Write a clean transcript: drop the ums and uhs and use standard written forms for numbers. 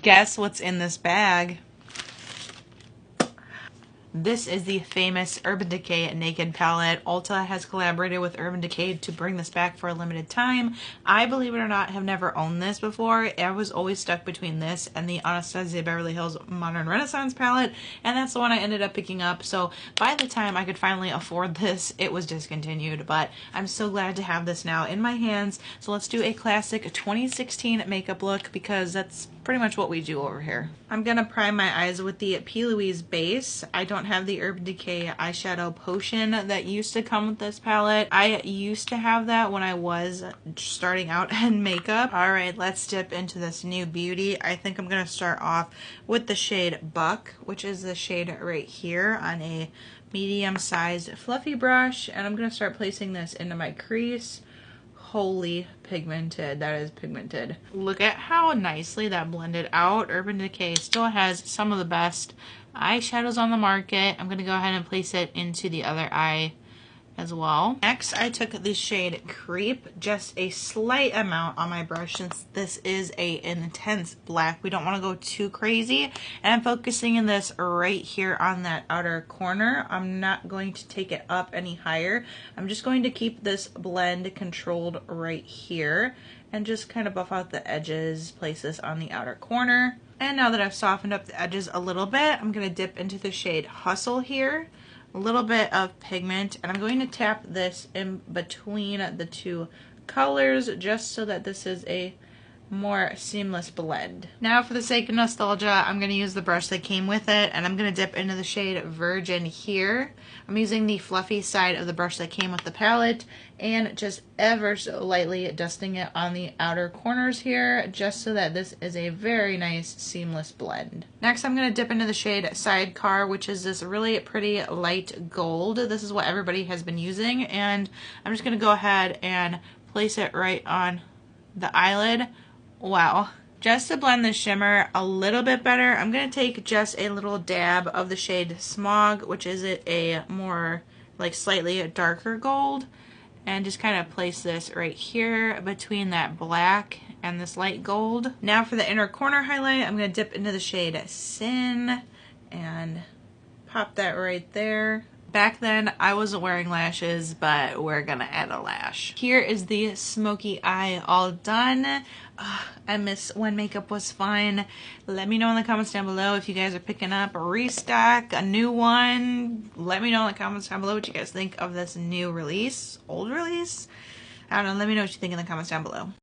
Guess what's in this bag? This is the famous Urban Decay Naked palette. Ulta has collaborated with Urban Decay to bring this back for a limited time. I, believe it or not, have never owned this before. I was always stuck between this and the Anastasia Beverly Hills Modern Renaissance palette, and that's the one I ended up picking up. So by the time I could finally afford this, it was discontinued, but I'm so glad to have this now in my hands. So let's do a classic 2016 makeup look, because that's pretty much what we do over here. I'm gonna prime my eyes with the P. Louise base. I don't have the Urban Decay eyeshadow potion that used to come with this palette. I used to have that when I was starting out in makeup. All right, let's dip into this new beauty. I think I'm gonna start off with the shade Buck, which is the shade right here, on a medium-sized fluffy brush, and I'm gonna start placing this into my crease. Holy pigmented, that is pigmented. Look at how nicely that blended out. Urban Decay still has some of the best eyeshadows on the market. I'm gonna go ahead and place it into the other eye as well. Next, I took the shade Creep, just a slight amount on my brush, since this is an intense black. We don't want to go too crazy, and I'm focusing in this right here on that outer corner. I'm not going to take it up any higher. I'm just going to keep this blend controlled right here and just kind of buff out the edges, place this on the outer corner. And now that I've softened up the edges a little bit, I'm going to dip into the shade Hustle here. A little bit of pigment, and I'm going to tap this in between the two colors just so that this is a more seamless blend. Now, for the sake of nostalgia, I'm going to use the brush that came with it, and I'm going to dip into the shade Virgin here. I'm using the fluffy side of the brush that came with the palette and just ever so lightly dusting it on the outer corners here, just so that this is a very nice seamless blend. Next, I'm going to dip into the shade Sidecar, which is this really pretty light gold. This is what everybody has been using, and I'm just going to go ahead and place it right on the eyelid. Wow. Just to blend the shimmer a little bit better, I'm going to take just a little dab of the shade Smog, which is a more like slightly darker gold, and just kind of place this right here between that black and this light gold. Now for the inner corner highlight, I'm going to dip into the shade Sin and pop that right there. Back then, I wasn't wearing lashes, but we're gonna add a lash. Here is the smoky eye all done. I miss when makeup was fun. Let me know in the comments down below if you guys are picking up a restock, a new one. Let me know in the comments down below what you guys think of this new release, old release. I don't know, let me know what you think in the comments down below.